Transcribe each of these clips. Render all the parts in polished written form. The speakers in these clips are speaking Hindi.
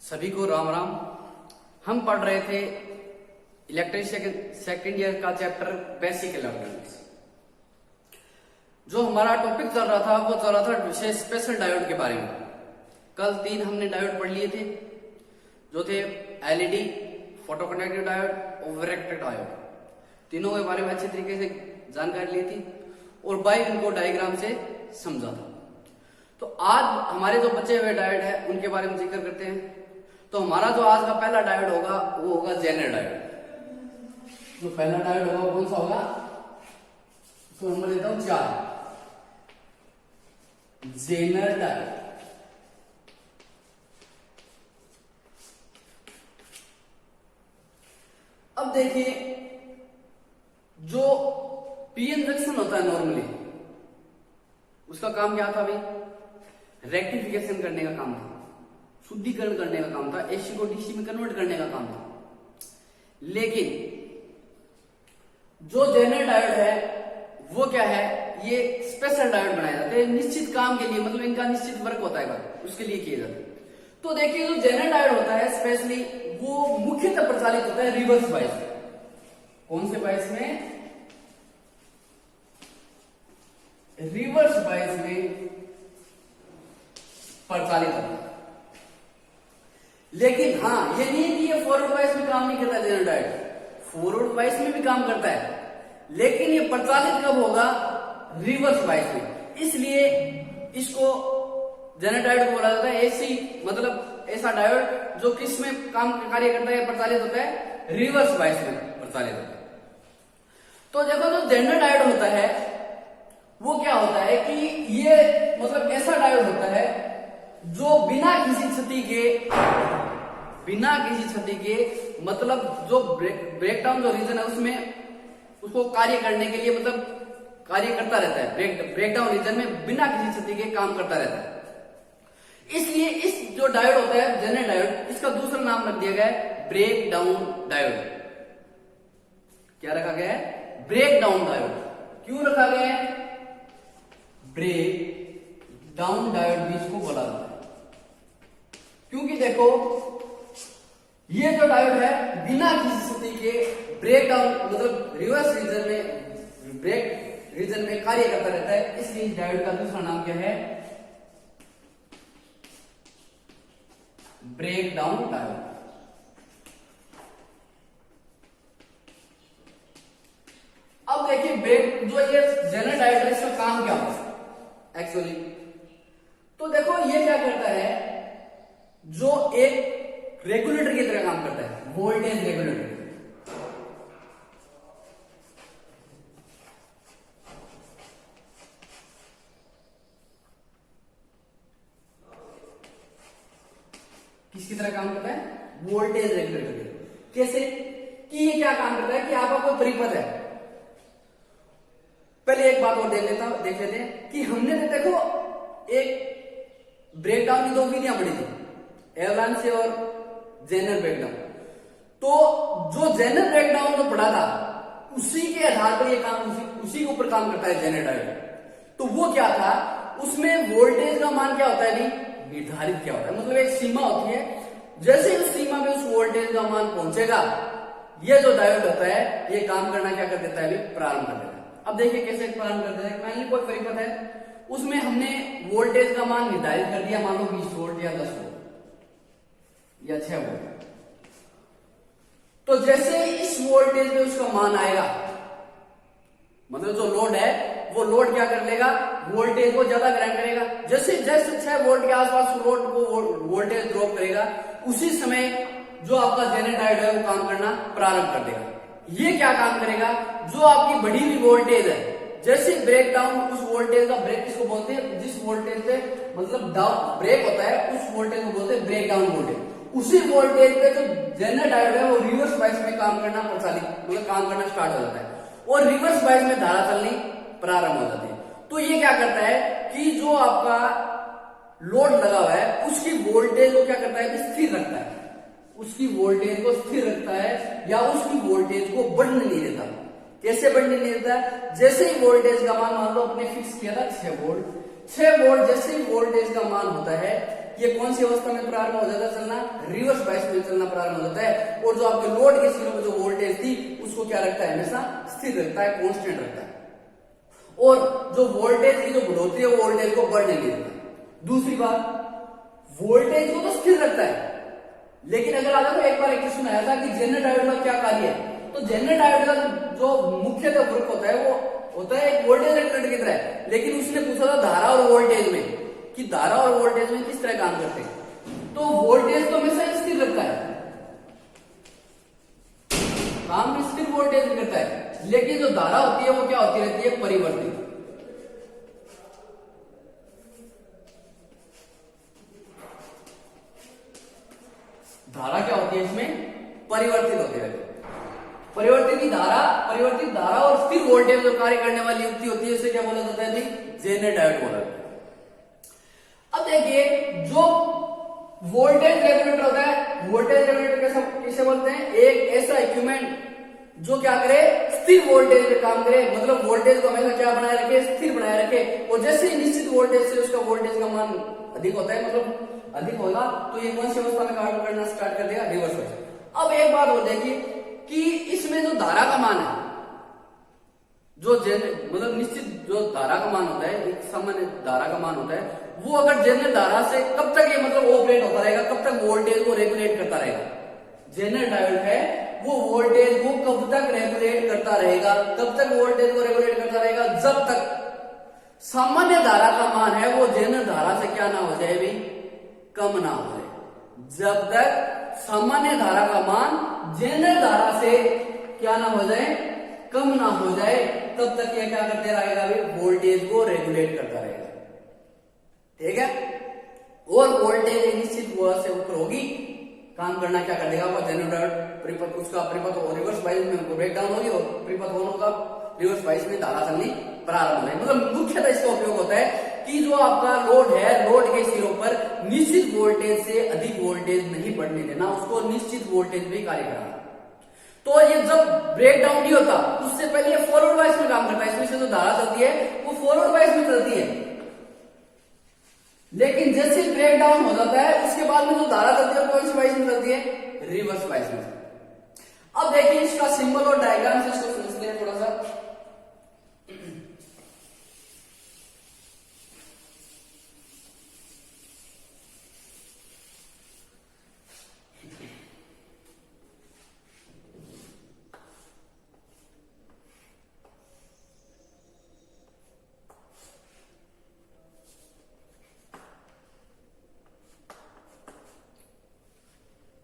सभी को राम राम। हम पढ़ रहे थे इलेक्ट्रिक सेकेंड ईयर का चैप्टर बेसिक इलेक्ट्रॉनिक्स। जो हमारा टॉपिक चल रहा था वो चल रहा था विशेष स्पेशल डायोड के बारे में। कल 3 हमने डायोड पढ़ लिए थे जो थे एलईडी, फोटोकंडक्टिव डायोड और वैरेक्टर डायोड। तीनों के बारे में अच्छी तरीके से जानकारी ली थी और बाई उनको डायग्राम से समझा था। तो आज हमारे जो बचे हुए डायोड है उनके बारे में जिक्र करते हैं। तो हमारा जो आज का पहला डायोड होगा वो होगा जेनर डायोड। जो पहला डायोड होगा कौन सा होगा? तो नंबर देता हूं 4, जेनर डायोड। अब देखिए, जो पीएन जंक्शन होता है नॉर्मली, उसका काम क्या था भाई? रेक्टिफिकेशन करने का काम था, शुद्धिकरण करने का काम था, एसी को डीसी में कन्वर्ट करने का काम था। लेकिन जो जेनर डायोड है वो क्या है? ये स्पेशल डायोड बनाए जाते हैं निश्चित काम के लिए, मतलब इनका निश्चित वर्क होता है, उसके लिए किए जाते हैं। तो देखिए, जो जेनर डायोड होता है स्पेशली वो मुख्यतः प्रचालित होता है रिवर्स बायस में। कौन से बायस में? रिवर्स बायस में प्रचालित होता है। लेकिन हाँ, ये नहीं है कि ये फॉरवर्ड बायस में काम नहीं करता। जेनर डायोड फॉरवर्ड बायस में भी काम करता है, लेकिन ये प्रचालित कब होगा? रिवर्स बायस में। इसलिए इसको जेनर डायोड बोला जाता है। ऐसी मतलब ऐसा डायोड जो किस में काम कार्य करता है, प्रचालित होता है रिवर्स बायस में प्रचालित होता है। तो देखो, जो जेनर डायोड होता है वो क्या होता है कि ये मतलब ऐसा डायोड होता है जो बिना किसी क्षति के मतलब जो ब्रेकडाउन जो रीजन है उसमें उसको कार्य करने के लिए मतलब कार्य करता रहता है। ब्रेकडाउन रीजन में बिना किसी क्षति के काम करता रहता है। इसलिए इस जो डायोड होता है जेनर डायोड, इसका दूसरा नाम रख दिया गया है ब्रेक डाउन डायोड। क्या रखा गया है? Break down diode. क्यों रखा गया है? ब्रेक डाउन डायोड भी इसको बोला जाता है क्योंकि देखो, ये जो डायोड है बिना किसी स्थिति के ब्रेक डाउन मतलब रिवर्स रीजन में कार्य करता रहता है। इसलिए इस डायोड का दूसरा नाम क्या है? Break down diode. अब देखिए, ब्रेक जो ये जेनर डायोड है इसका काम क्या होता है एक्चुअली? तो देखो, ये क्या करता है, जो एक रेगुलेटर की तरह काम करता है, वोल्टेज रेगुलेटर। किसकी तरह काम करता है? Voltage regulator. कैसे कि ये क्या काम करता है कि आपका कोई परिपथ है। पहले एक बात और देख लेते हैं कि हमने तो देखो एक ब्रेकडाउन की 2 विधियां पढ़ी थी, एवलांचे और जेनर ब्रेकडाउन। तो जो जेनर ब्रेकडाउन जो पढ़ा था उसी के आधार पर ये काम उसी के ऊपर काम करता है जेनर डायोड। तो वो क्या था, उसमें वोल्टेज का मान क्या होता है भी निर्धारित क्या होता है, मतलब एक सीमा होती है। जैसे उस सीमा में उस वोल्टेज का मान पहुंचेगा, ये जो डायोड होता है ये काम करना क्या कर देता है भी प्रारंभ कर देता है। अब देखिए कैसे प्रारंभ कर देता है। मान ली कोई परिपथ है, उसमें हमने वोल्टेज का मान निर्धारित कर दिया, मान लो 20 वोल्ट या 10 वोल्ट या 6 वोल्ट। तो जैसे इस वोल्टेज में उसका मान आएगा, मतलब जो लोड है वो लोड क्या कर लेगा? वोल्टेज को ज्यादा ग्रहण करेगा। जैसे 6 वोल्ट के आसपास लोड को वोल्टेज ड्रॉप करेगा, उसी समय जो आपका जेनर डायोड है वो काम करना प्रारंभ कर देगा। ये क्या काम करेगा? जो आपकी बढ़ी हुई वोल्टेज है, जैसे ब्रेक डाउन, उस वोल्टेज का ब्रेक किसको बोलते हैं? जिस वोल्टेज पे मतलब डाउन ब्रेक होता है उस वोल्टेज को बोलते हैं ब्रेक डाउन वोल्टेज। उसी वोल्टेज पे जो जेनर डायोड है वो रिवर्स बायस में काम करना मतलब काम करना स्टार्ट हो जाता है और रिवर्स बायस में धारा चलनी प्रारंभ हो जाती है। तो ये क्या करता है कि जो आपका लोड लगा हुआ है उसकी वोल्टेज को क्या करता है? स्थिर रखता है, उसकी वोल्टेज को स्थिर रखता है या उसकी वोल्टेज को बढ़ने नहीं देता। कैसे बढ़ने नहीं देता? जैसे ही वोल्टेज का मान लो अपने फिक्स किया था 6 वोल्ट, 6 वोल्ट जैसे ही वोल्टेज का मान होता है ये कौन सी अवस्था में प्रारंभ हो जाता है चलना, रिवर्स बायस में चलना प्रारंभ हो जाता है। और जो आपके लोड के सिरों में जो वोल्टेज थी उसको क्या रखता है, हमेशा स्थिर रखता है, कांस्टेंट रखता है। और जो वोल्टेज की जो बढ़ोतरी है वो वोल्टेज को बढ़ने नहीं देता। दूसरी बात, वोल्टेज को तो स्थिर रखता है, लेकिन अगर आपको एक बार एक क्वेश्चन आया था कि जेनर डायोड का क्या कार्य है, तो जेनर डायोड का जो मुख्यतः वर्क होता है वो होता है एक वोल्टेज रेगुलेटर की तरह। लेकिन उसने पूछा था धारा और वोल्टेज में, कि धारा और वोल्टेज में किस तरह काम करते हैं। तो वोल्टेज तो हमेशा स्थिर रखता है, काम भी स्थिर वोल्टेज में करता है, लेकिन जो धारा होती है वो क्या होती रहती है, परिवर्तित। धारा क्या होती है इसमें, परिवर्तित होती है। परिवर्तित धारा और स्थिर वोल्टेज जो कार्य करने वाली युक्ति होती है उसे क्या बोला जाता है, जेनर डायोड बोला जाता है। अब देखिए जो वोल्टेज रेगुलेटर होता है, वोल्टेज रेगुलेटर किसे बोलते हैं, एक ऐसा इक्विपमेंट जो क्या करे, स्थिर वोल्टेज पे काम करे, मतलब वोल्टेज को हमेशा क्या बनाए रखे, स्थिर बनाए रखे। और जैसे ही निश्चित वोल्टेज से उसका वोल्टेज का मान अधिक होता है, मतलब अधिक होगा, तो ये कौन सी अवस्था में काम करना स्टार्ट कर देगा, रिवर्स हो। अब एक बात और देखिए कि इसमें जो धारा का मान है, जो मतलब निश्चित जो धारा का मान होता है, एक सामान्य धारा का मान होता है, वो अगर जेनर धारा से कब तक ये मतलब ऑपरेट होता रहेगा, कब तक वोल्टेज को रेगुलेट करता रहेगा। जेनर डायोड है वो वोल्टेज को कब तक रेगुलेट करता रहेगा, कब तक वोल्टेज को रेगुलेट करता रहेगा, जब तक सामान्य धारा का मान है वो जेनर धारा से क्या ना हो जाए भी, कम ना हो जाए। जब तक सामान्य धारा का मान जेनर धारा से क्या ना हो जाए, कम ना हो जाए, तब तक यह क्या करते रहेगा, वोल्टेज को रेगुलेट करता रहेगा। ठीक है, और वोल्टेज निश्चित वह से ऊपर होगी, काम करना क्या कर देगा, जनरेटर उसका परिपथ और रिवर्स बायस में ब्रेक डाउन होगी और परिपथ होगा, रिवर्स बायस में धारा चलनी प्रारंभ हो जाएगी। मतलब मुख्यतः इसका उपयोग होता है कि जो आपका लोड है, लोड के सिरों पर निश्चित वोल्टेज से अधिक वोल्टेज नहीं बढ़ने देना, उसको निश्चित वोल्टेज में कार्य कराना। तो ये जब ब्रेक डाउन नहीं होता उससे पहले ये फॉरवर्ड बायस में काम करता है, इसमें से जो धारा चलती है वो फॉरवर्ड बायस में चलती है। लेकिन जैसे ब्रेक डाउन हो जाता है उसके बाद में जो धारा चलती है कौन सी बायस में चलती है, रिवर्स बायस में। अब देखिए इसका सिंबल और डायग्राम से इसको समझते हैं थोड़ा सा।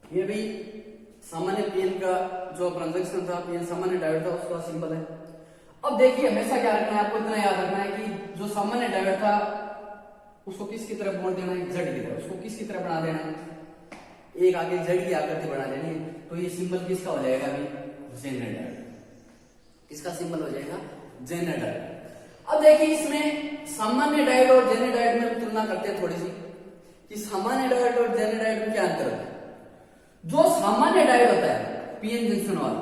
ये भी सामान्य पीएन का जो ट्रांजैक्शन था, पीएन सामान्य डायोड था, उसका सिंबल है। अब देखिए हमेशा क्या रखना है, आपको इतना याद रखना है कि जो सामान्य डायोड था उसको किसकी तरफ मोड़ देना है, जेड की तरफ। उसको किसकी तरफ बना देना है, एक आगे जेड की आकृति बना देनी है। तो ये सिंबल किसका हो जाएगा, अभी जेनर डायोड। इसका सिंबल हो जाएगा जेनर डायोड। अब देखिए इसमें सामान्य डायोड और जेनर डायोड में तुलना करते हैं थोड़ी सी, कि सामान्य डायोड और जेनर डायोड में क्या अंतर होता है। जो सामान्य डायोड होता है पीएन जंक्शन वाला,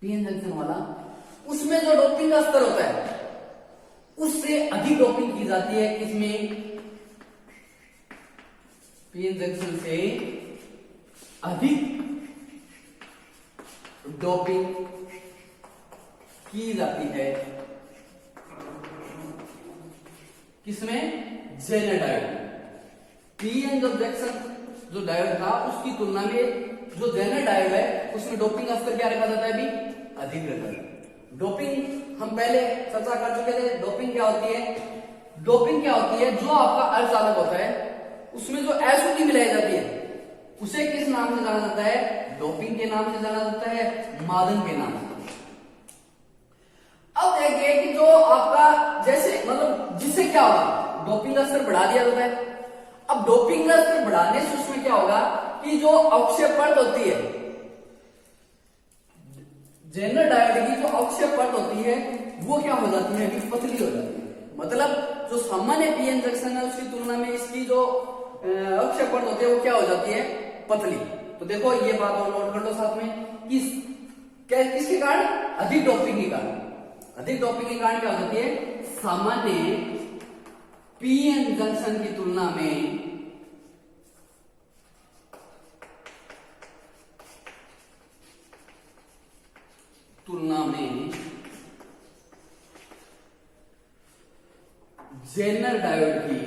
पीएन जंक्शन वाला, उसमें जो डोपिंग का स्तर होता है उससे अधिक डोपिंग की जाती है। इसमें पीएन जंक्शन से अधिक डोपिंग की जाती है किसमें, जेनर डायोड। पीएन जंक्शन जो डायोड था उसकी तुलना में जो जेनर डायोड है उसमें डोपिंग का स्तर क्या रखा जाता है, अभी अधिक रहता है। डोपिंग हम पहले चर्चा कर चुके थे। डोपिंग क्या होती है, डोपिंग क्या होती है, जो आपका अर्धचालक होता है उसमें जो एसओटी मिलाई जाती है उसे किस नाम से जाना जाता है, डोपिंग के नाम से जाना जाता है, मादन के नाम से। अब देखिए कि जो आपका जैसे मतलब जिससे क्या होगा, डोपिंग का स्तर बढ़ा दिया जाता है। अब डोपिंग का स्तर बढ़ाने से उसमें क्या होगा कि जो अक्षय परत होती है, जेनर डायोड की जो अक्षय परत होती है वो क्या हो जाती है, अभी पतली हो जाती है। मतलब जो सामान्य पीएन जंक्शन है उसकी तुलना में इसकी जो अक्षय परत होती है वो क्या हो जाती है, पतली। तो देखो ये बात और नोट कर लो साथ में कि क्या किसके कारण? अधिक डोपिंग के कारण। अधिक डोपिंग के कारण क्या हो जाती है? सामान्य पीएन जंक्शन की तुलना में जेनर डायोड की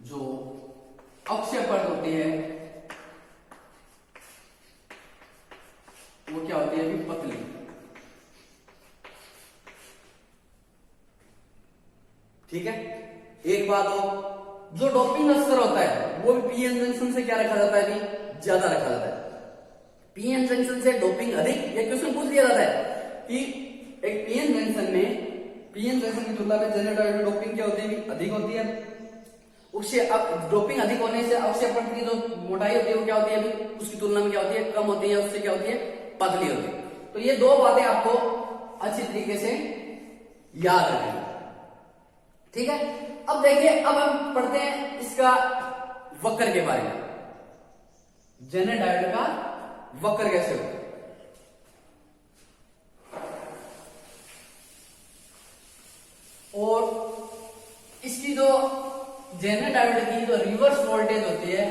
जो अक्षय परत होती है वो क्या होती है? अभी पतली। ठीक है, एक बात और, जो डोपिंग स्तर होता है वो भी पीएन जंक्शन से क्या रखा जाता है? अभी ज्यादा रखा जाता है। पीएन जंक्शन से डोपिंग अधिक, ये क्वेश्चन पूछ लिया जाता है कि एक पीएन जंक्शन की तुलना में जेनर डायोड में डोपिंग क्या होती है? अधिक होती है। उससे अब डोपिंग अधिक होने से अक्षय परत की जो मोटाई होती है वो क्या होती है? अभी उसकी तुलना में क्या होती है? कम होती है। उससे क्या होती है? पतली होती है। तो ये दो बातें आपको अच्छी तरीके से याद रखनी। ठीक है, अब देखिए, अब हम पढ़ते हैं इसका वक्र के बारे में। जेनर डायोड का वक्र कैसे होता है? और इसकी जो जेनर डायोड की जो रिवर्स वोल्टेज होती है,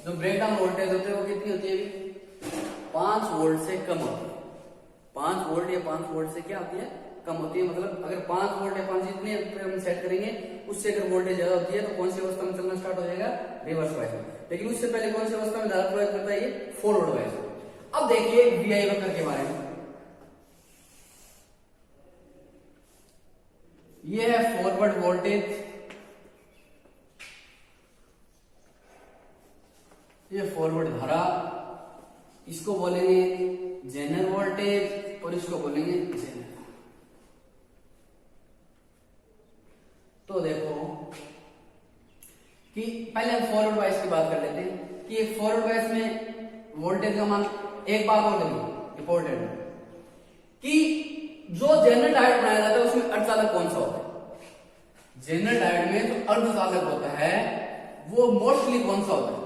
जो ब्रेकडाउन वोल्टेज होती है, वो कितनी होती है? 5 वोल्ट से कम होती है। 5 वोल्ट या 5 वोल्ट से क्या होती है? कम होती है। मतलब अगर 5 वोल्ट या 5 जितने हम सेट करेंगे, उससे अगर वोल्टेज ज्यादा होती है तो कौन सी अवस्था में चलना स्टार्ट हो जाएगा? रिवर्स वाइज में। लेकिन उससे पहले कौन सी अवस्था में धारा प्रवाहित करता है? ये फॉरवर्ड वाइज में। अब देखिए वीआई वक्र के बारे में। ये है फॉरवर्ड वोल्टेज, ये फॉरवर्ड धारा, इसको बोलेंगे जेनर वोल्टेज और इसको बोलेंगे जेनर। तो देखो कि पहले हम फॉरवर्ड वाइज की बात कर लेते हैं कि फॉरवर्ड वाइज में वोल्टेज का मान, एक बात और देखिए इंपॉर्टेंट, कि जो जेनर डायोड बनाया जाता है उसमें अर्धचालक कौन सा होता है? जेनर डायोड में जो अर्धचालक होता है वो मोस्टली कौन सा होता है?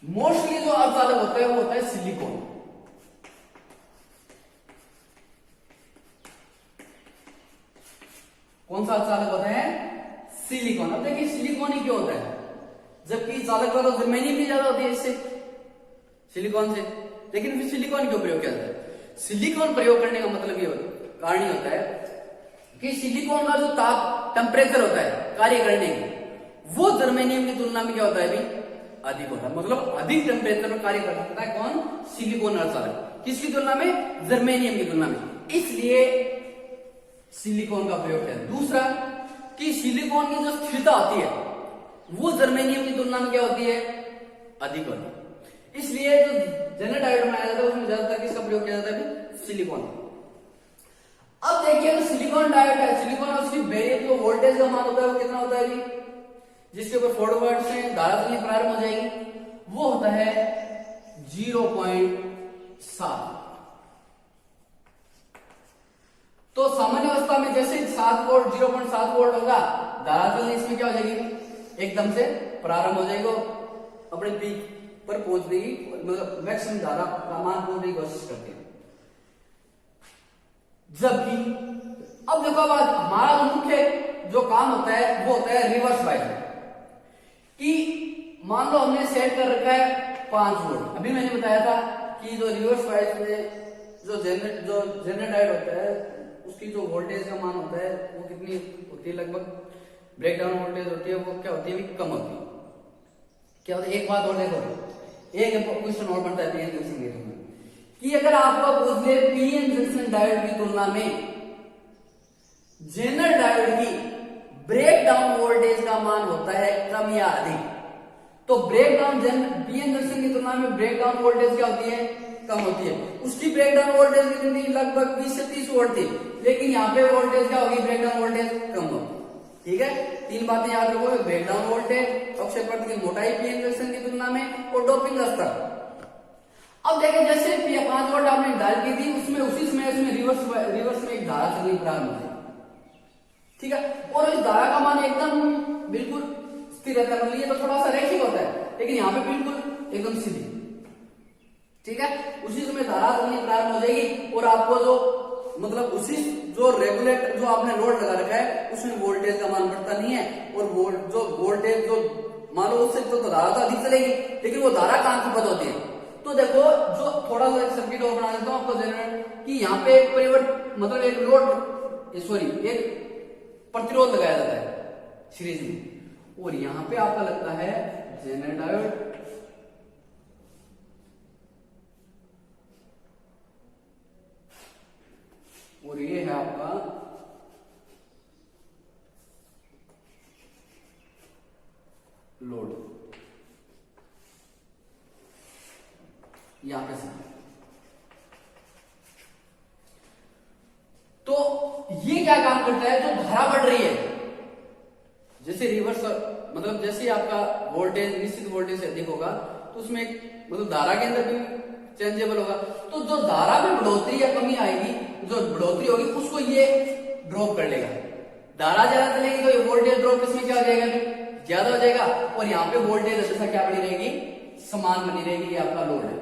मोस्टली जो अर्धचालक होता है वो होता है सिलिकॉन। कौन सा चालक होता है? सिलिकॉन। अब देखिए सिलिकॉन ही क्यों होता है, जबकि चालक का तो जर्मेनियम भी ज्यादा होती है इससे, सिलिकॉन से। लेकिन फिर सिलिकॉन क्यों प्रयोग किया जाता है? सिलिकॉन प्रयोग करने का मतलब ये कारण ही होता है कि सिलिकॉन का जो ताप टेम्परेचर होता है कार्य करने की, वो जर्मेनियम की तुलना में क्या होता है? अभी अधिक होता है। मतलब अधिक टेम्परेचर में कार्य कर सकता है कौन? सिलिकॉन अर्धचालक। किसकी तुलना में? जर्मेनियम की तुलना में। इसलिए सिलिकॉन का प्रयोग है। दूसरा कि सिलिकॉन की जो स्थिरता होती है वो जर्मेनियम की तुलना में क्या होती है? अधिक होती है। इसलिए जो जेनर डायोड बनाया जाता है उसमें ज्यादातर किसका प्रयोग किया जाता है? सिलिकॉन। अब देखिए तो सिलिकॉन डायोड है, सिलिकॉन और उसकी बैरियर जो वोल्टेज का मान होता है वो कितना होता है? अभी जिसके ऊपर फॉरवर्ड से धारा चलनी प्रारंभ हो जाएगी वो होता है 0.7। तो सामान्य अवस्था में जैसे 7 वोल्ट 0.7 वोल्ट होगा, धारा चलनी इसमें क्या हो जाएगी? एकदम से प्रारंभ हो जाएगी, अपने पीक पर पहुंचने की, मतलब मैक्सिमम धारा का मान पहुंचने की कोशिश करते हैं। जबकि अब देखो बात, हमारा जो मुख्य जो काम होता है वो होता है रिवर्स वाइज में, कि मान लो हमने सेट कर रखा है 5 वोल्ट। अभी मैंने बताया था कि जो रिवर्स वाइज में जो जेनर डायोड होता है उसकी जो वोल्टेज का मान होता है वो कितनी होती है? लगभग ब्रेकडाउन वोल्टेज होती है वो क्या होती है? कम होती है। क्या होता है? एक बात और देखो, एक क्वेश्चन और बनता है पीएन जंक्शन के लिए कि अगर आपको पूछ ले पीएन जंक्शन डायोड की तुलना में जेनर डायोड की ब्रेकडाउन वोल्टेज का मान होता है कम या अधिक, तो ब्रेकडाउन पीएन जंक्शन की तुलना में ब्रेकडाउन वोल्टेज क्या होती है? कम होती है। उसकी ब्रेकडाउन वोल्टेज कितनी थी? लगभग 20 से 30 वोल्ट थी। लेकिन यहाँ पे वोल्टेज क्या होगी? ब्रेकडाउन वोल्टेज कम होगी। ठीक है, 3 बातें याद रखो, ब्रेकडाउन वोल्टेज, अक्षय परत की मोटाई पीएन जंक्शन की तुलना में, और डोपिंग स्तर। अब देखें जैसे 5 वोल्ट आपने डाल की थी उसमें उसी समय उसमें रिवर्स में एक धारा चलनी प्रारंभ हो जाएगी। ठीक है, और इस धारा का मान एकदम बिल्कुल स्थिर रहता है, मतलब ये तो थोड़ा सा रैखिक होता है, लेकिन यहाँ पे बिल्कुल एकदम सीधी। ठीक है, उसी समय धारा चलनी प्रारंभ हो जाएगी और आपको जो मतलब उसी जो रेगुलेटर जो आपने लोड लगा रखा है उसमें वोल्टेज का मान बढ़ता नहीं है, और जो वोल्टेज जो मान लो उससे तो धारा तो अधिक चलेगी, लेकिन वो धारा कहां खपत होती है। तो देखो जो थोड़ा सा सर्किट और बना देता हूं आपको जनरेट कि यहाँ पे एक परिवर्तन मतलब एक लोड सॉरी एक प्रतिरोध लगाया जाता है सीरीज में, और यहाँ पे आपका लगता है जेनर डायोड, और ये है आपका लोड, यहां पे से। तो ये क्या काम करता है, जो धारा बढ़ रही है जैसे रिवर्स मतलब जैसे आपका वोल्टेज निश्चित वोल्टेज से अधिक होगा तो उसमें मतलब धारा के अंदर भी चेंजेबल होगा, तो जो धारा में बढ़ोतरी या कमी आएगी, जो बढ़ोतरी होगी उसको ये ड्रॉप कर लेगा। धारा ज्यादा चलेगी तो ये वोल्टेज ड्रॉप इसमें क्या हो जाएगा, ज्यादा हो जाएगा, और यहाँ पे वोल्टेज हमेशा क्या बनी रहेगी, समान बनी रहेगी। ये आपका लोड है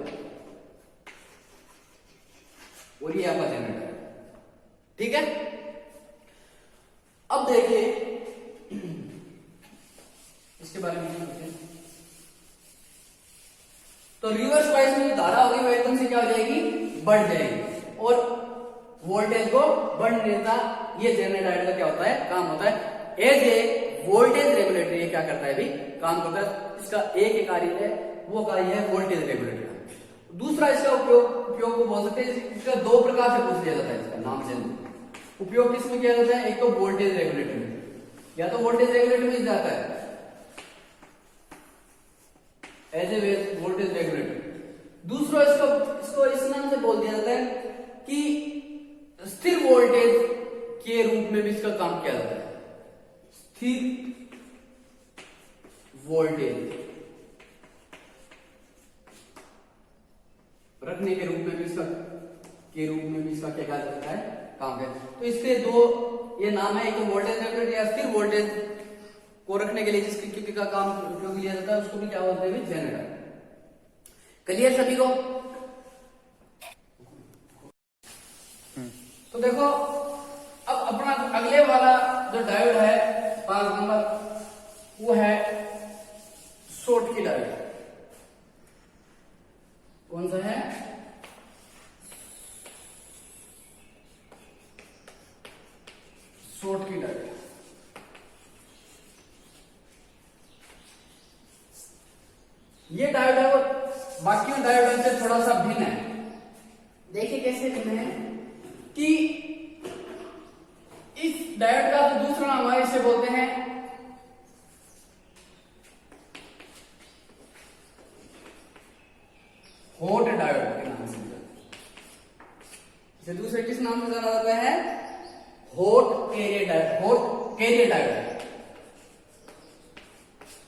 और ये आपका जनरेटर है। ठीक है, अब देखिए इसके बारे में तो रिवर्स वाइज में जो धारा होगी वो एकदम से क्या हो जाएगी, बढ़ जाएगी और वोल्टेज को बढ़ने देता। ये जनरेटर का क्या होता है, काम होता है एज ए वोल्टेज रेगुलेटर। ये क्या करता है भी, काम करता है। इसका एक ही कार्य है, वो कार्य है वोल्टेज रेगुलेटर। दूसरा इसका उपयोग को बोल सकते हैं, इसका दो प्रकार से पूछ लिया जाता है, इसका नाम से उपयोग किसमें किया जाता है, एक तो वोल्टेज रेगुलेटर में, या तो वोल्टेज रेगुलेटर में जाता है एज ए वोल्टेज रेगुलेटर। दूसरा इसको इस नाम से बोल दिया जाता है कि स्थिर वोल्टेज के रूप में भी इसका काम किया जाता है। स्थिर वोल्टेज रखने के रूप में भी इसका क्या कहा जाता है, काम है। तो इसके दो ये नाम है, एक तो वोल्टेज रेगुलेटर या स्थिर वोल्टेज को रखने के लिए जिसकी का काम उपयोग लिया जाता है उसको भी क्या बोलते हैं, जनरेटर। क्लियर सभी को? तो देखो अब अपना अगले वाला जो डायोड है 5 नंबर, वो है शॉर्ट की डायोड। कौन सा है, शॉर्ट की डायोड। ये डायोड है वो बाकी डायोड से थोड़ा सा भिन्न है। देखिए कैसे भिन्न है कि इस डायोड का तो दूसरा नाम है, इसे बोलते हैं हॉट डायोड के नाम से। इसे दूसरे किस नाम से जाना जाता है, hot carrier diode. Hot carrier diode,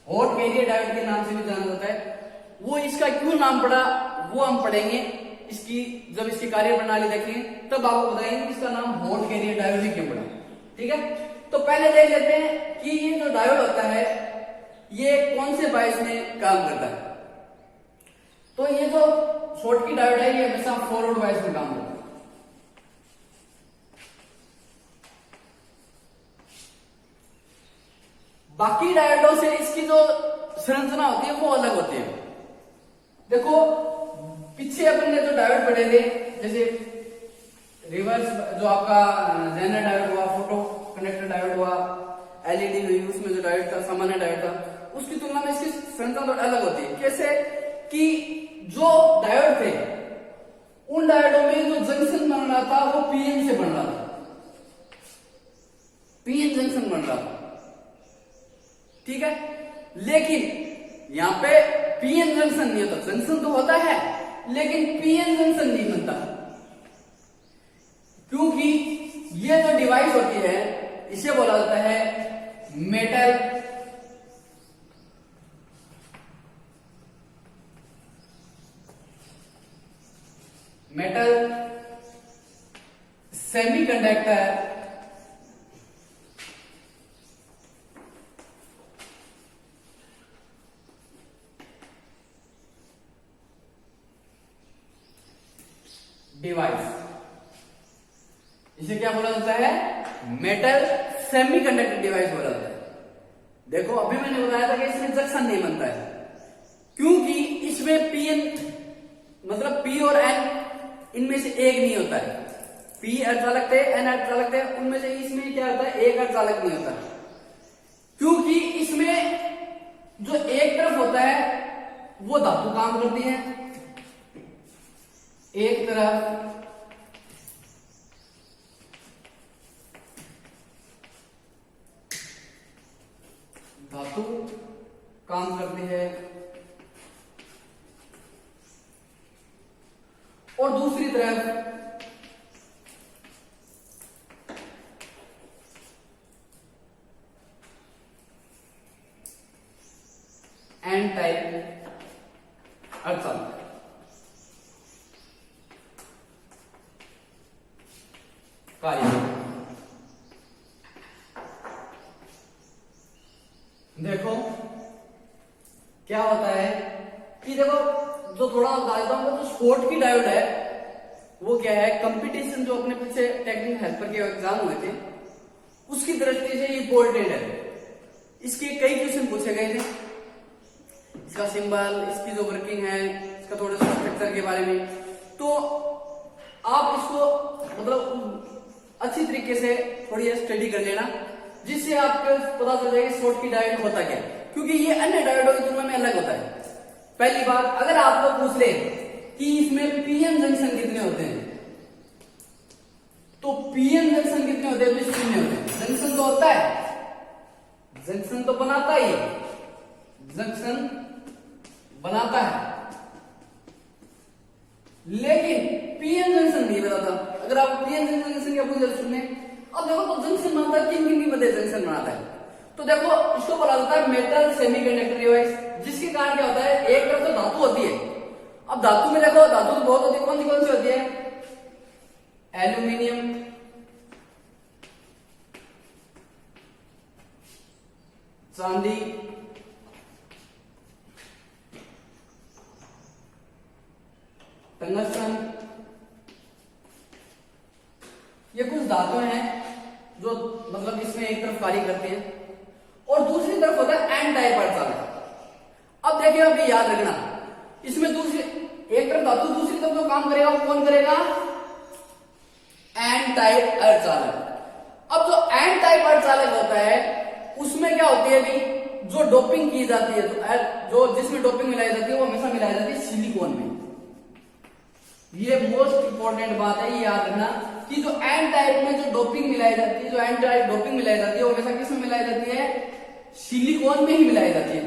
hot carrier diode के नाम से भी जाना जाता है। वो इसका क्यों नाम पड़ा वो हम पढ़ेंगे, इसकी जब इसकी कार्य प्रणाली देखेंगे तब आपको बताएंगे इसका नाम हॉट कैरियर डायोड ही क्यों पड़ा। ठीक है, तो पहले देख लेते हैं कि ये जो डायोड होता है ये कौन से बायस में काम करता है। तो ये जो शॉर्ट की डायोड है ये हमेशा फॉरवर्ड बायस में काम करता है। बाकी डायोडों से इसकी जो संरचना होती है वो अलग होती है। देखो पीछे अपन ने जो डायोड पढ़े थे, जैसे रिवर्स जो आपका जेनर डायोड हुआ, फोटो कनेक्टर डायोड हुआ, एलईडी हुई, उसमें जो डायोड था सामान्य डायोड था, उसकी तुलना में इसकी संरचना थोड़ी अलग होती है। कैसे कि जो डायोड थे उन डायोडों में जो जंक्शन बन रहा था वो पीएन से बन रहा था, पीएन जंक्शन बन रहा था। ठीक है, लेकिन यहां पे पीएन जंक्शन नहीं होता। जंक्शन तो होता है लेकिन पीएन जंक्शन नहीं बनता, क्योंकि ये जो डिवाइस होती है इसे बोला जाता है मेटल सेमीकंडक्टर डिवाइस, इसे क्या बोला जाता है? मेटल सेमीकंडक्टर डिवाइस बोला जाता है। देखो अभी मैंने बताया था कि इसमें जंक्शन नहीं बनता है, क्योंकि इसमें पीएन मतलब पी और एन इनमें से एक नहीं होता है। पी अर्धचालक थे, एन अर्धचालक थे, उनमें से इसमें क्या होता है? एक अर्धचालक नहीं होता, क्योंकि इसमें जो एक तरफ होता है वो धातु काम करती है, एक तरफ धातु काम करती है और दूसरी तरफ एन टाइप अर्धचालक कार्य। देखो क्या होता है कि देखो जो थोड़ा बता देता हूं, जो स्पोर्ट की डायोड है वो क्या है? कंपटीशन जो अपने पीछे टेक्निकल हेल्पर के एग्जाम हुए थे उसकी दृष्टि से इंपॉर्टेंट है। इसके कई क्वेश्चन पूछे गए थे, इसका सिंबल, इसकी जो वर्किंग है, इसका थोड़ा सा स्ट्रक्चर के बारे में। तो आप इसको मतलब अच्छी तरीके से थोड़ी स्टडी कर लेना, जिससे आपको पता चल जाएगा शॉर्ट की डायोड होता क्या, क्योंकि ये अन्य डायोडों की तुलना में अलग होता है। पहली बात, अगर आपको पूछ ले कि इसमें पीएन जंक्शन कितने होते हैं, तो पीएन जंक्शन कितने होते हैं? तो शून्य होते हैं। जंक्शन तो होता है, जंक्शन तो बनाता ही है, जंक्शन बनाता है, लेकिन पीएन जंक्शन नहीं बनाता। अगर आप पीएन जंक्शन क्या पूछे सुनने, अब देखो तो जंक्शन बनाता है, किन किन की मध्य जंक्शन बनाता है? तो देखो इसको बोला जाता है मेटल सेमीकंडक्टर डिवाइस, जिसके कारण क्या होता है? एक तरफ तो धातु होती है। अब धातु में देखो, धातु तो बहुत होती है, कौन सी होती है? एल्यूमिनियम, चांदी, टंगस्टन, ये कुछ धातुएं हैं जो मतलब इसमें एक तरफ कार्य करते हैं और दूसरी तरफ होता है एन टाइप अर्धचालक। अब देखिए, अभी याद रखना, इसमें दूसरी एक तरफ धातु, दूसरी तरफ जो काम करेगा वो कौन करेगा? एन टाइप अर्धचालक। अब जो एन टाइप अर्धचालक होता है उसमें क्या होती है? अभी जो डोपिंग की जाती है, जो जिसमें डोपिंग मिलाई जाती है वो हमेशा मिलाई जाती है सिलिकॉन में। ये मोस्ट इंपॉर्टेंट बात है, ये याद रखना कि जो एन टाइप में जो डोपिंग मिलाई जाती है, जो एन टाइप डोपिंग मिलाई जाती है वो हमेशा किसमें मिलाई जाती है? सिलिकॉन में ही मिलाई जाती है।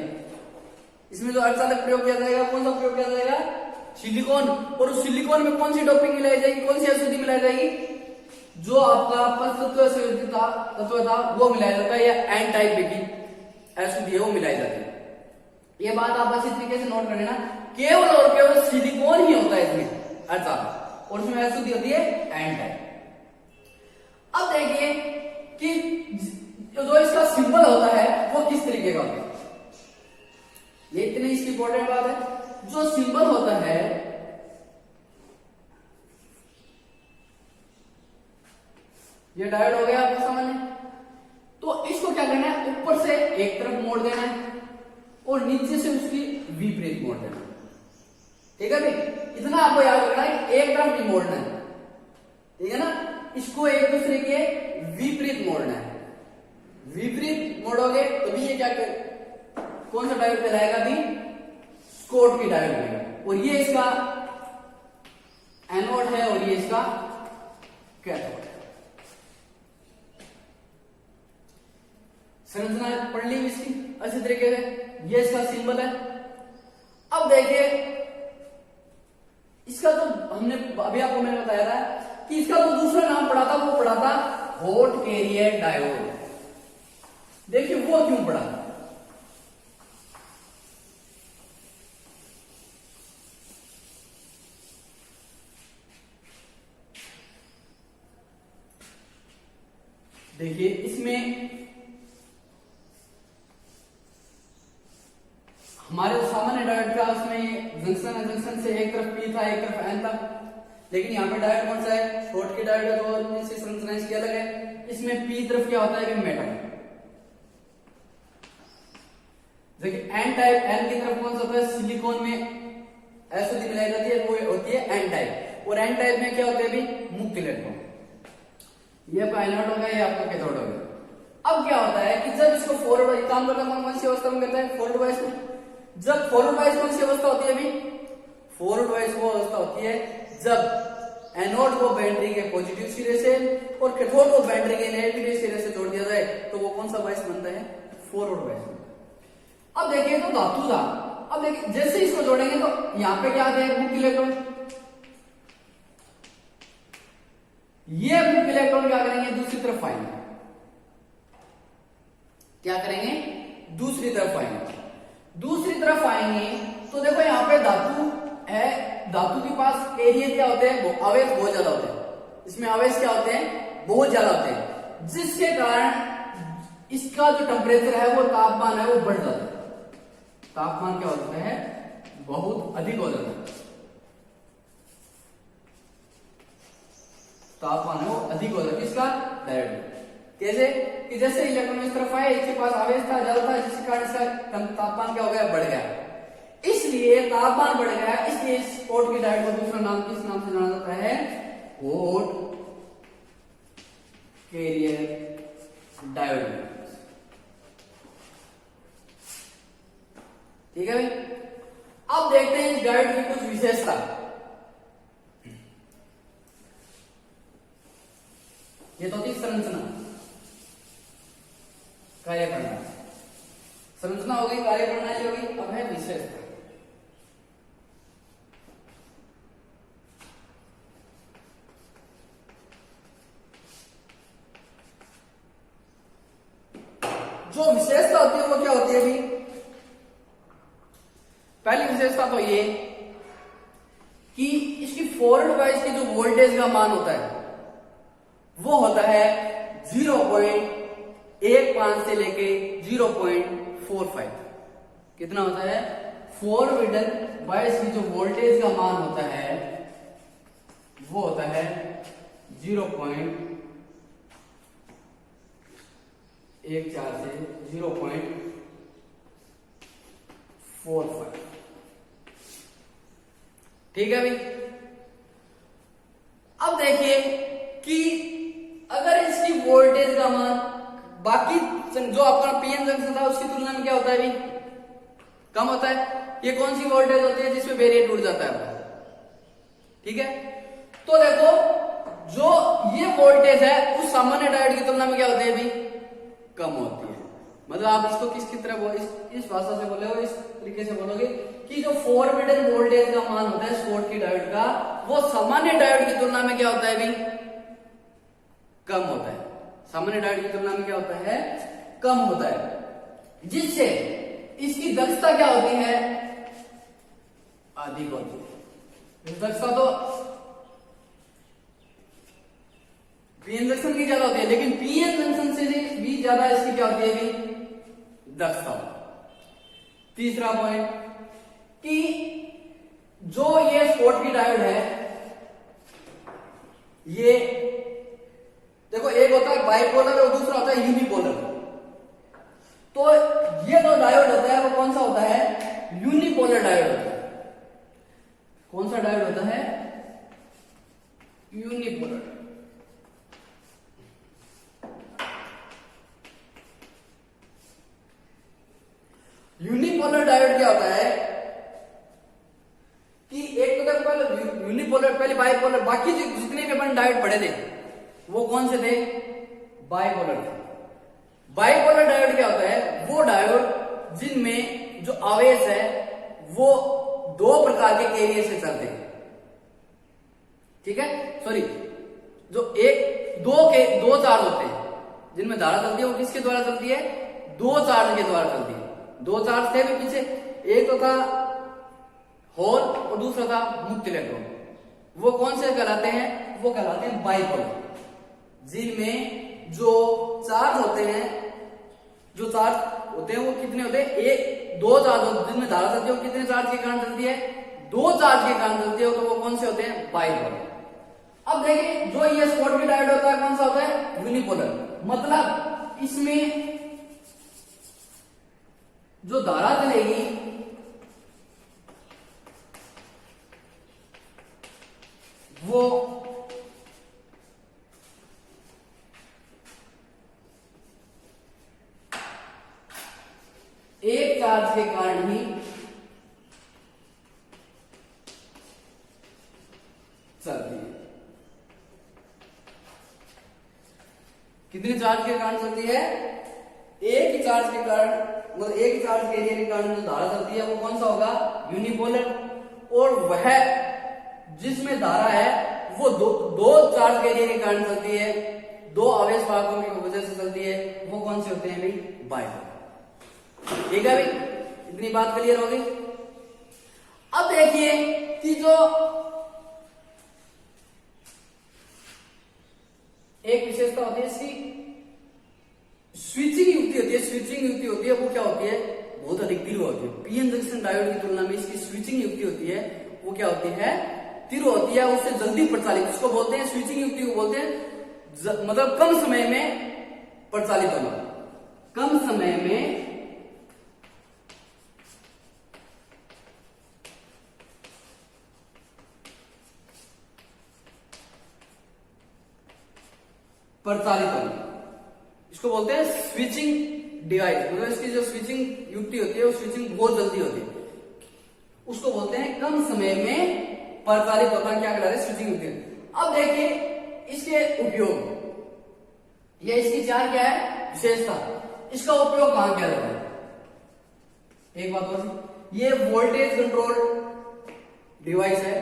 इसमें जो अर्धचालक प्रयोग किया जाएगा, कौन सा प्रयोग किया जाएगा? सिलिकॉन। और उस सिलिकॉन में कौन सी डोपिंग मिलाई जाएगी, कौन सी अशुद्धि मिलाई जाएगी? जो आपका तत्व था वो मिलाया जाता है, या एन टाइप की अशुद्धि है वो मिलाई जाती है। ये बात आप अच्छी तरीके से नोट कर लेना, केवल और केवल सिलिकॉन ही होता है इसमें अर्धचालक, और उसमें अशुद्धि होती है एन टाइप। अब देखिए कि जो इसका सिंबल होता है वो किस तरीके का होता है। ये इतनी इसकी इंपॉर्टेंट बात है। जो सिंबल होता है ये डायोड हो गया आपका सामान्य, तो इसको क्या करना है? ऊपर से एक तरफ मोड़ देना है और नीचे से उसकी विपरीत मोड़ देना है। ठीक है भाई, इतना आपको याद रखना है, एक तरफ नहीं मोड़ना है, ठीक है ना? इसको एक दूसरे के विपरीत मोड़ना है। विपरीत मोड़ोगे तो भी ये क्या कर, कौन सा डायोड कहलाएगा? भी स्कॉट की डायोड बनेगा। और ये इसका एनोड है और ये इसका कैथोड है। संरचना पढ़ ली इसकी अच्छी तरीके से, ये इसका सिंबल है। अब देखिए इसका तो हमने अभी आपको मैंने बताया था कि इसका जो दूसरा नाम पढ़ा था वो पढ़ा था हॉट कैरियर डायोड। देखिए वो क्यों पढ़ा? देखिए इसमें हमारे सामान्य डायोड का उसमें जंक्शन है, जंक्शन से एक तरफ पी था एक तरफ एन था, लेकिन यहाँ पे डायोड कौन सा है, शॉर्टकी डायोड है, तो इसकी संरचना इसकी अलग है। इसमें पी तरफ क्या होता है, मेटल। देखिए एन टाइप, एन की तरफ कौन सा होता है, सिलिकॉन में एसिड मिलाई जाती है, वो होती है एन टाइप। और एन टाइप में क्या होते हैं अभी, मुक्त इलेक्ट्रॉन। ये आपका एनोड होगा, ये आपका कैथोड होगा। अब क्या होता है कि जब इसको फॉरवर्ड काम करता है, कौन सी अवस्था में करता है, फॉरवर्ड बायस में। जब फॉरवर्ड बायस कौन सी अवस्था होती है अभी, फॉरवर्ड बायस वो अवस्था होती है जब एनोड को बैटरी के पॉजिटिव सिरे से और कैथोड को बैटरी के नेगेटिव सिरे से जोड़ दिया जाए, तो वो कौन सा बायस बनता है, फॉरवर्ड बायस बनता है। अब देखिए तो धातु था, अब देखिए जैसे इसको जोड़ेंगे तो यहां पे क्या आते हैं, मुक्त इलेक्ट्रॉन। ये मुक्त इलेक्ट्रॉन क्या करेंगे, दूसरी तरफ आएंगे। क्या करेंगे, दूसरी तरफ आएंगे। दूसरी तरफ आएंगे तो देखो यहां पे धातु है, धातु के पास एरिया क्या होते हैं, आवेश बहुत ज्यादा होते हैं। इसमें आवेश क्या होते हैं, बहुत ज्यादा होते हैं, जिसके कारण इसका जो टेम्परेचर है, वो तापमान है, वो बढ़ जाता है। तापमान क्या होता है, बहुत अधिक हो जाता है। तापमान है वो अधिक हो जाता है, किसका, डायोड। कैसे कि जैसे इलेक्ट्रॉन इस तरफ आए, इसके पास आवेश था, ज्यादा था, जिसके कारण इसका तापमान क्या हो गया, बढ़ गया। इसलिए तापमान बढ़ गया, इसलिए इस हॉट की डायोड को दूसरा नाम किस नाम से जाना जाता है, हॉट कैरियर डायोड। ठीक है भाई। अब देखते हैं इस डायोड की कुछ विशेषता। ये तो थी संरचना, कार्यप्रणाली। संरचना हो गई, कार्यप्रणाली हो गई, अब है विशेषता। जो विशेषता होती है वो क्या होती है अभी, पहली विशेषता तो ये कि इसकी फॉरवर्ड बायस की जो वोल्टेज का मान होता है वो होता है 0.15 से लेके 0.45। कितना होता है, फॉरवर्ड बायस की जो वोल्टेज का मान होता है वो होता है 0.14 से 0.45। ठीक है भाई। अब देखिए कि अगर इसकी वोल्टेज का मान बाकी जो आपका पीएन जंक्शन था उसकी तुलना में क्या होता है अभी, कम होता है। ये कौन सी वोल्टेज होती है जिसमें बैरियर टूट जाता है आपका, ठीक है। तो देखो जो ये वोल्टेज है उस सामान्य डायोड की तुलना में क्या होती है अभी, कम होती है। मतलब आप इसको किसकी तरह इस भाषा से बोले हो, इस तरीके से बोलोगे कि जो फॉरवर्ड वोल्टेज का मान होता है शॉर्टकी डायोड का, वो सामान्य डायोड की तुलना में क्या होता है अभी, कम होता है। सामान्य डायोड की तुलना में क्या होता है, कम होता है, जिससे इसकी दक्षता क्या होती है, अधिक होती है। दक्षता तो पीएन जंक्शन की ज्यादा होती है, लेकिन पीएन जंक्शन से भी ज्यादा इसकी क्या होती है अभी, दक्षता। तीसरा पॉइंट कि जो ये शॉर्टकी डायोड है, ये देखो एक होता है बाइपोलर और दूसरा होता है यूनिपोलर। तो ये जो डायोड होता है वो कौन सा होता है, यूनिपोलर डायोड होता है। कौन सा डायोड होता है, यूनिपोलर। यूनिपोलर डायोड क्या होता है कि एक तो देखो पहले यूनिपोलर, पहले बाइपोलर, बाकी जितने भी अपन डायोड पढ़े थे वो कौन से थे, बाइपोलर थे। बाइपोलर डायोड क्या होता है, वो डायोड जिनमें जो आवेश है वो दो प्रकार के कैरियर से चलते हैं, ठीक है। सॉरी, जो दो चार्ज होते हैं जिनमें धारा चलती है, वो किसके द्वारा चलती है, दो चार्ज के द्वारा चलती है। दो चार्ज थे भी पीछे, एक तो था होल और दूसरा था मुक्त इलेक्ट्रॉन। वो कौन से कहलाते हैं, वो कहलाते हैं बाइपोलर, जिनमें जो चार्ज होते हैं, जो चार्ज होते हैं वो कितने होते हैं, दो चार्ज होते हैं जिनमें धारा चलती है। वो कितने चार्ज के कारण चलती है, दो चार्ज के कारण चलती है, तो वो कौन से होते हैं, बाइपोलर। अब देखिए जो ये स्कॉटकी डायोड होता है कौन सा होता है, यूनिपोलर, मतलब इसमें जो धारा चलेगी वो एक चार्ज के कारण ही चलती है। कितने चार्ज के कारण चलती है, एक ही चार्ज के कारण, मतलब एक ही चार्ज के एरिया के कारण जो धारा चलती है वो कौन सा होगा, यूनिपोलर। और वह जिसमें धारा है वो दो चार्ज के एरिया के कारण चलती है, दो आवेश वाहकों की वजह से चलती है, वो कौन से होते हैं भाई, बाइपोलर। ठीक है भाई, इतनी बात क्लियर होगी। अब देखिए कि जो एक विशेषता होती है इसकी स्विचिंग युक्ति होती है, स्विचिंग युक्ति होती है, वो क्या होती है, बहुत अधिक तीव्र होती है। पीएन जंक्शन डायोड की तुलना में इसकी स्विचिंग युक्ति होती है वो क्या होती है, तीव्र होती है, उससे जल्दी प्रचालित, उसको बोलते हैं स्विचिंग युक्ति को बोलते हैं मतलब कम समय में प्रचालित होना, कम समय में प्रचालित होना, इसको बोलते हैं स्विचिंग डिवाइस। मतलब इसकी जो स्विचिंग युक्ति होती है वो स्विचिंग बहुत जल्दी होती है, उसको बोलते हैं कम समय में प्रचालित होता है, क्या कहलाता है, स्विचिंग युक्ति। अब देखिए इसके उपयोग, ये इसकी चार क्या है विशेषता, इसका उपयोग कहां किया जाता है। एक बात और, ये वोल्टेज कंट्रोल डिवाइस है,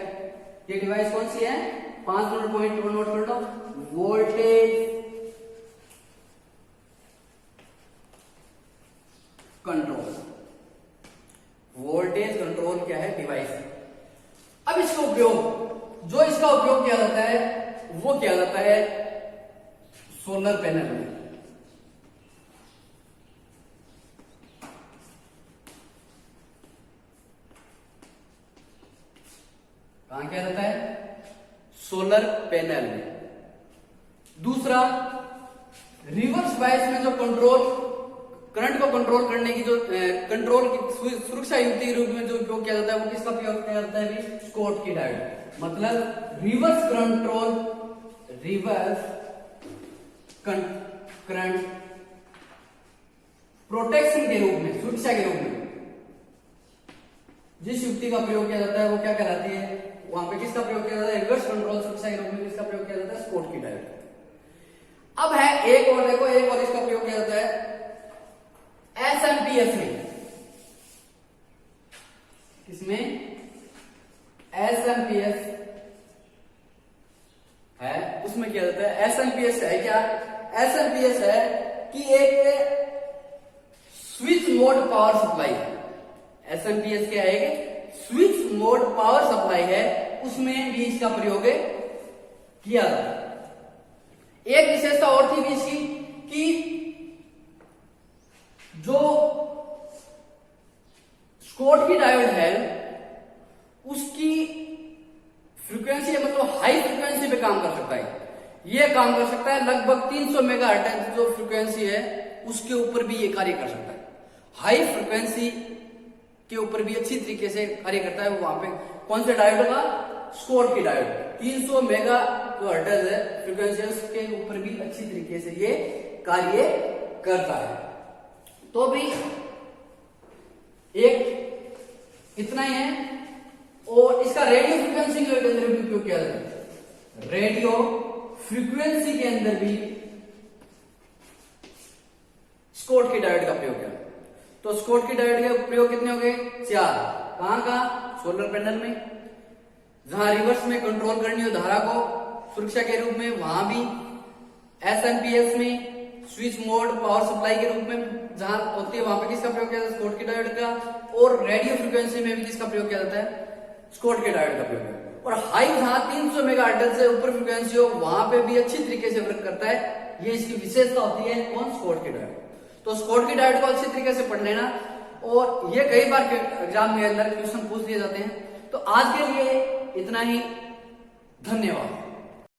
ये डिवाइस कौन सी है, 5 मिनट पॉइंट नोट कर लो, वोल्टेज कंट्रोल, वोल्टेज कंट्रोल क्या है, डिवाइस। अब इसका उपयोग, जो इसका उपयोग किया जाता है वो किया जाता है सोलर पैनल में। कहां किया जाता है, सोलर पैनल में। दूसरा, रिवर्स बायस में जो कंट्रोल, करंट को कंट्रोल करने की जो कंट्रोल की सुरक्षा युक्ति के रूप में जो उपयोग किया जाता है वो किसका उपयोग किया जाता है, स्कॉटकी डायोड। मतलब reverse control, reverse current protection के रूप में, सुरक्षा के रूप में जिस युक्ति का प्रयोग किया जाता है वो क्या कहलाती है, वहां पे किसका प्रयोग किया जाता है, रिवर्स कंट्रोल सुरक्षा के रूप में किसका प्रयोग किया जाता है, स्कॉटकी डायोड। अब है एक और, देखो एक और इसका प्रयोग किया जाता है एसएमपीएस में। किसमें, एसएमपीएस है, उसमें किया जाता है। एसएमपीएस है क्या, एसएमपीएस है कि एक स्विच मोड पावर सप्लाई है। एसएमपीएस क्या है, एक स्विच मोड पावर सप्लाई है, उसमें भी इसका प्रयोग किया जाता है। एक विशेषता और थी भी इसकी कि जो स्कॉटकी डायोड है उसकी फ्रीक्वेंसी मतलब हाई फ्रीक्वेंसी पे काम कर सकता है, ये काम कर सकता है लगभग 300 मेगाहर्ट्ज जो फ्रीक्वेंसी है उसके ऊपर भी ये कार्य कर सकता है। हाई फ्रीक्वेंसी के ऊपर भी अच्छी तरीके से कार्य करता है, वो वहां पे कौन से डायोड होगा, स्कॉटकी डायोड। 300 मेगा जो हर्ट्ज है फ्रीक्वेंसी उसके ऊपर भी अच्छी तरीके से ये कार्य करता है। तो भी एक इतना ही है। और इसका रेडियो फ्रीक्वेंसी के अंदर भी उपयोग किया जाता है, रेडियो फ्रीक्वेंसी के अंदर भी स्कॉटकी डायोड का प्रयोग किया। तो स्कॉटकी डायोड के प्रयोग कितने हो गए, 4। कहां का, सोलर पैनल में, जहां रिवर्स में कंट्रोल करनी हो धारा को सुरक्षा के रूप में, वहां भी एसएमपीएस में स्विच मोड पावर सप्लाई के रूप में जहां होती है वहां पे किसका प्रयोग किया जाता है, स्कॉटकी डायोड का। और रेडियो फ्रीक्वेंसी में भी किसका प्रयोग किया जाता है, स्कॉटकी डायोड का प्रयोग है। और हाई जहां 300 मेगाहर्ट्ज से ऊपर फ्रीक्वेंसी हो वहां पे भी अच्छी तरीके से वर्क करता है, ये इसकी विशेषता होती है कौन, स्कॉटकी डायोड। तो स्कॉटकी डायोड को अच्छी तरीके से पढ़ लेना, और ये कई बार एग्जाम के अंदर क्वेश्चन पूछ लिए जाते हैं। तो आज के लिए इतना ही, धन्यवाद।